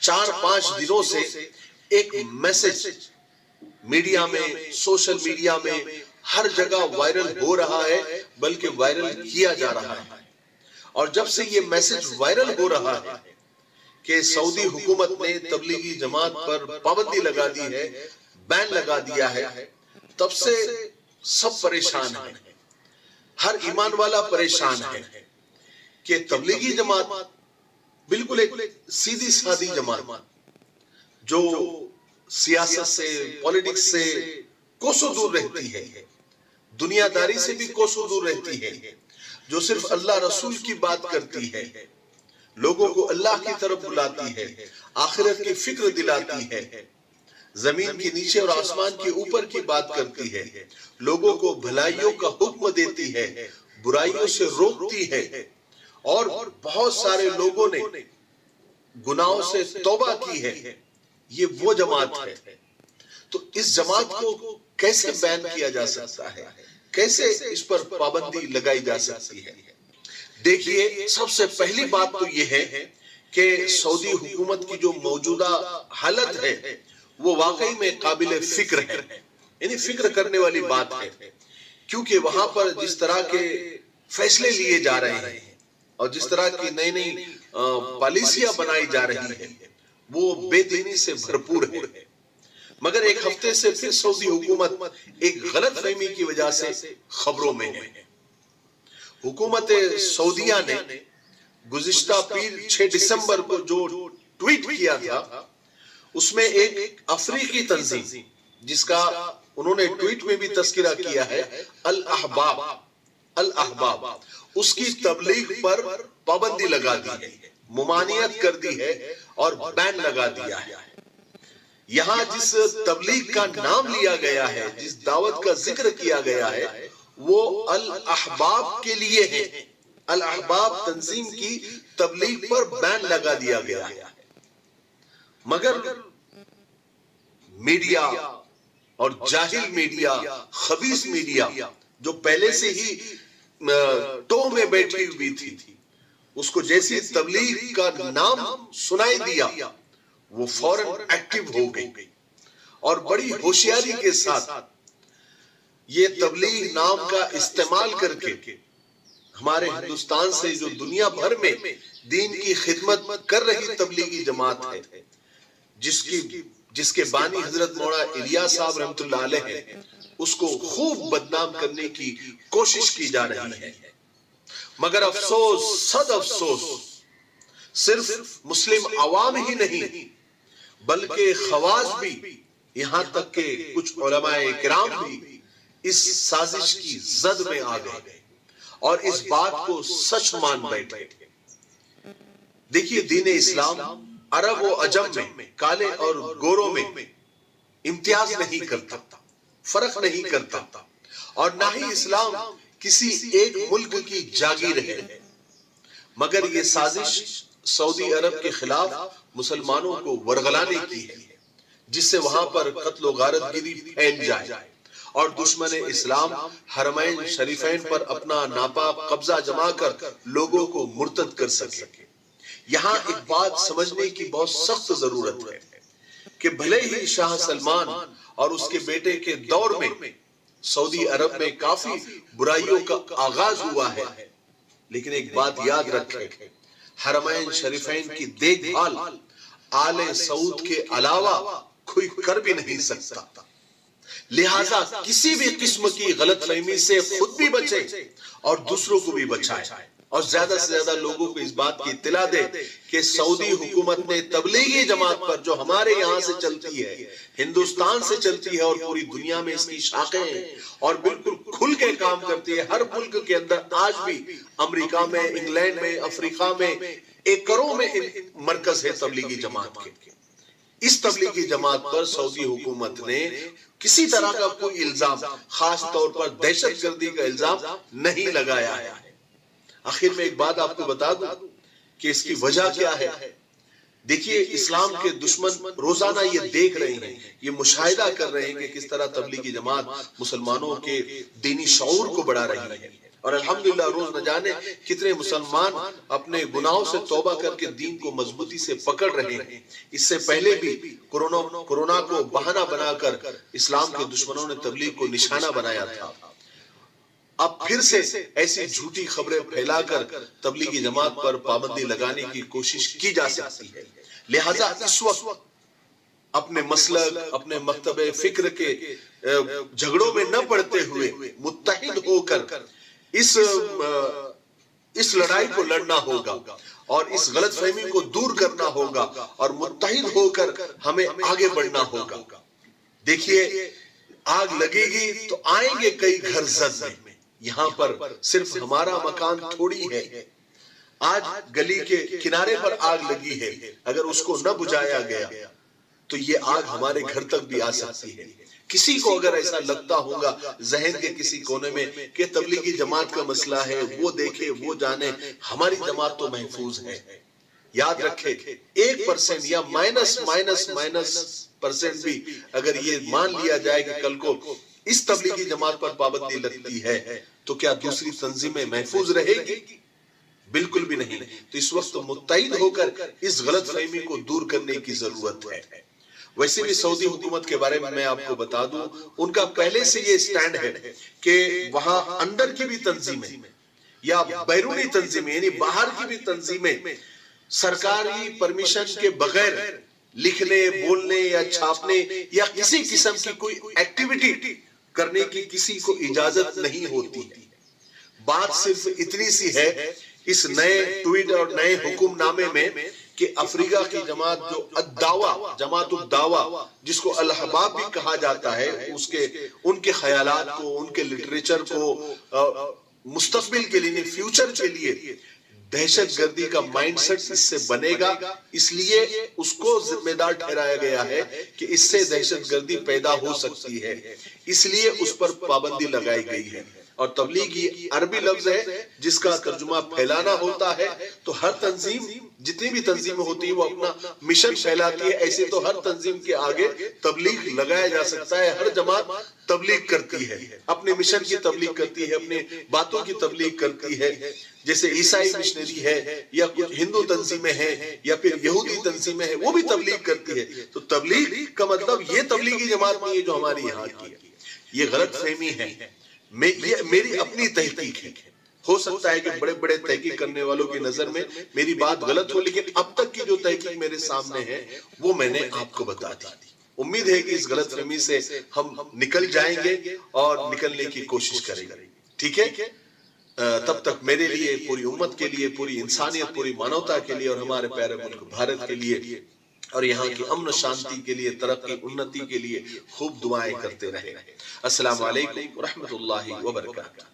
4-5 دنوں سے ایک میسج میڈیا میں، سوشل میڈیا میں ہر جگہ وائرل ہو رہا ہے، بلکہ وائرل کیا جا رہا ہے۔ اور جب سے یہ میسج وائرل ہو رہا ہے کہ سعودی حکومت نے تبلیغی جماعت پر پابندی لگا دی ہے، بین لگا دیا ہے، تب سے سب پریشان ہیں، ہر ایمان والا پریشان ہے کہ تبلیغی جماعت بالکل ایک سیدھی سادی جماعت جو سیاست سے، پولیٹکس سے کوسوں دور رہتی ہے، دنیا داری سے بھی کوسوں دور رہتی ہے، جو صرف اللہ رسول کی بات کرتی ہے، لوگوں کو اللہ کی طرف بلاتی ہے، آخرت کی فکر دلاتی ہے، زمین کے نیچے اور آسمان کے اوپر کی بات کرتی ہے، لوگوں کو بھلائیوں کا حکم دیتی ہے، برائیوں سے روکتی ہے، اور بہت سارے لوگوں نے گناہوں سے توبہ کی ہے، یہ وہ جماعت ہے۔ تو اس جماعت کو کیسے بین کیا جا سکتا ہے، کیسے اس پر پابندی لگائی جا سکتی ہے؟ دیکھیے، سب سے پہلی بات تو یہ ہے کہ سعودی حکومت کی جو موجودہ حالت ہے وہ واقعی میں قابل فکر ہے، یعنی فکر کرنے والی بات ہے، کیونکہ وہاں پر جس طرح کے فیصلے لیے جا رہے ہیں اور جس طرح کی نئی نئی پالیسیاں بنائی جا رہی ہیں وہ بے دینی سے بھرپور ہے۔ مگر ایک ہفتے سے پھر سعودی حکومت ایک غلط فہمی کی وجہ سے خبروں میں ہے۔ حکومت سعودیہ نے گزشتہ پیر 6 دسمبر کو جو ٹویٹ کیا تھا، اس میں ایک افریقی تنظیم جس کا انہوں نے ٹویٹ میں بھی تذکرہ کیا ہے، الاحباب، اس کی تبلیغ پر پابندی لگا دی ہے، ممانعت کر دی ہے اور بین لگا دیا ہے۔ یہاں جس تبلیغ کا نام لیا گیا ہے، جس دعوت کا ذکر کیا گیا ہے، وہ الاحباب کے لیے ہے۔ الاحباب تنظیم کی تبلیغ پر بین لگا دیا گیا ہے۔ مگر میڈیا اور جاہل میڈیا، خبیث میڈیا جو پہلے سے ہی ٹو میں بیٹھی ہوئی تھی، اس کو جیسی تبلیغ کا نام سنائی دیا وہ فوراً ایکٹیو ہو گئی اور بڑی ہوشیاری کے ساتھ یہ تبلیغ نام کا استعمال کر کے ہمارے ہندوستان سے جو دنیا بھر میں دین کی خدمت کر رہی تبلیغی جماعت ہے، جس کے بانی حضرت مولانا الیاس صاحب رحمۃ اللہ علیہ ہیں، اس کو خوب بدنام کرنے کی کوشش کی جا رہی ہے۔ مگر افسوس، صد افسوس، صرف مسلم عوام ہی نہیں بلکہ خواص بھی، یہاں تک کہ کچھ علماء کرام بھی اس سازش کی زد میں آ گئے اور اس بات کو سچ مان بیٹھے۔ دیکھیے، دین اسلام عرب و عجم میں، کالے اور گوروں میں امتیاز نہیں کرتا، فرق نہیں کرتا، اور نہ ہی اسلام کسی ایک ملک کی جاگیر ہے۔ مگر یہ سازش سعودی عرب کے خلاف مسلمانوں کو ورغلانے کی ہے، جس سے وہاں پر قتل و غارت گری پھیل جائے اور دشمن اسلام حرمین شریفین پر اپنا ناپاک قبضہ جما کر لوگوں کو مرتد کر سکے۔ یہاں ایک بات سمجھنے کی بہت سخت ضرورت ہے کہ بھلے ہی شاہ سلمان اور اس کے بیٹے کے دور میں سعودی عرب میں کافی برائیوں کا آغاز ہوا ہے، لیکن ایک بات یاد رکھیں، حرمین شریفین کی دیکھ بھال آل سعود کے علاوہ کوئی کر بھی نہیں سکتا۔ لہٰذا کسی بھی قسم کی غلط فہمی سے خود بھی بچے اور دوسروں کو بھی بچائے، اور زیادہ سے زیادہ لوگوں کو اس بات کی اطلاع دے کہ سعودی حکومت نے تبلیغی جماعت پر، جو ہمارے یہاں سے چلتی ہے، ہندوستان سے چلتی ہے اور پوری دنیا میں اس کی شاخیں ہیں اور بالکل کھل کے کام کرتی ہے، ہر ملک کے اندر آج بھی، امریکہ میں، انگلینڈ میں، افریقہ میں، ایکڑوں میں مرکز ہے تبلیغی جماعت کے۔ اس تبلیغی جماعت پر سعودی حکومت نے کسی طرح کا کوئی الزام، خاص طور پر دہشت گردی کا الزام نہیں لگایا ہے۔ آخر میں ایک بات آپ کو بتا دوں کہ اس کی وجہ کیا ہے۔ دیکھیے، اسلام کے دشمن روزانہ یہ دیکھ رہے ہیں، یہ مشاہدہ کر رہے ہیں کہ کس طرح تبلیغی جماعت مسلمانوں کے دینی شعور کو بڑھا رہی ہے اور الحمدللہ روز نہ جانے کتنے مسلمان اپنے گناہوں سے توبہ کر کے دین کو مضبوطی سے پکڑ رہے ہیں۔ اس سے پہلے بھی کورونا کو بہانہ بنا کر اسلام کے دشمنوں نے تبلیغ کو نشانہ بنایا تھا۔ اب پھر سے ایسی جھوٹی خبریں پھیلا کر تبلیغی جماعت پر پابندی لگانے کی کوشش کی جا سکتی ہے۔ لہذا اس وقت اپنے مسلک، اپنے مکتب فکر کے جھگڑوں میں نہ پڑتے ہوئے متحد ہو کر اس لڑائی کو لڑنا ہوگا اور اس غلط فہمی کو دور کرنا ہوگا اور متحد ہو کر ہمیں آگے بڑھنا ہوگا۔ دیکھیے آگ لگے گی تو آئیں گے کئی گھر زد میں، یہاں پر صرف ہمارا مکان تھوڑی ہے۔ آج گلی کے کنارے پر آگ لگی ہے، اگر اس کو نہ بجھایا گیا تو یہ آگ ہمارے گھر تک بھی آ سکتی ہے۔ کسی کو اگر ایسا لگتا ہوگا ذہن کے کسی کونے میں کہ تبلیغی جماعت کا مسئلہ ہے، وہ دیکھے وہ جانے، ہماری جماعت تو محفوظ ہے۔ یاد رکھے 1% یا -% بھی اگر یہ مان لیا جائے کہ کل کو اس تبلیغی جماعت پر پابندی لگتی ہے تو کیا دوسری تنظیمیں محفوظ رہے گی؟ بالکل بھی نہیں۔ تو اس وقت متحد ہو کر اس غلط فہمی کو دور کرنے کی ضرورت ہے۔ ویسے بھی سعودی حکومت کے بارے میں آپ کو بتا دوں، ان کا پہلے سے یہ سٹینڈ ہے کہ وہاں اندر کی بھی تنظیمیں یا بیرونی تنظیمیں یعنی باہر کی بھی تنظیمیں سرکاری پرمیشن کے بغیر لکھنے، بولنے یا چھاپنے یا کسی قسم کی کوئی ایکٹیویٹی کرنے کی کسی کو اجازت نہیں ہوتی ہے۔ بات صرف اتنی سی ہے اس نئے ٹویٹ اور نئے حکم نامے میں کہ افریقہ کی جماعت جو جماعت الدعوہ جس کو الاحباب بھی کہا جاتا ہے، ان کے خیالات کو، ان کے لٹریچر کو مستقبل کے لیے، فیوچر کے لیے دہشت گردی کا مائنڈ سیٹ اس سے بنے گا، اس لیے اس کو ذمہ دار ٹھہرایا گیا ہے کہ اس سے دہشت گردی پیدا ہو سکتی ہے، اس لیے اس پر پابندی لگائی گئی ہے۔ اور تبلیغ یہ عربی لفظ ہے جس کا ترجمہ پھیلانا ہوتا ہے، تو ہر تنظیم جتنی بھی تنظیم ہوتی ہے وہ اپنا مشن پھیلاتی ہے، ایسے تو ہر تنظیم کے آگے تبلیغ لگایا جا سکتا ہے۔ ہر جماعت تبلیغ کرتی ہے، اپنے مشن کی تبلیغ کرتی ہے، اپنے باتوں کی تبلیغ کرتی ہے، جیسے عیسائی مشنری ہے یا کچھ ہندو تنظیمیں ہیں یا پھر یہودی تنظیمیں ہیں، وہ بھی تبلیغ کرتی ہے۔ تو تبلیغ کا مطلب یہ تبلیغی جماعت نہیں ہے جو ہماری یہاں کی ہے، یہ غلط فہمی ہے۔ میری اپنی تحقیق ہے، ہو سکتا ہے کہ بڑے بڑے تحقیق کرنے والوں کی نظر میں میری بات غلط ہو، لیکن اب تک کی جو تحقیق میرے سامنے ہے وہ میں نے آپ کو بتا دی۔ امید ہے کہ اس غلط فہمی سے ہم نکل جائیں گے اور نکلنے کی کوشش کریں گے، ٹھیک ہے؟ تب تک میرے لیے، پوری امت کے لیے، پوری انسانیت، پوری مانوتا کے لیے اور ہمارے پیارے ملک بھارت کے لیے اور یہاں کی امن و شانتی کے لیے، ترقی انتی کے لیے خوب دعائیں کرتے رہیں۔ السلام علیکم ورحمۃ اللہ وبرکاتہ۔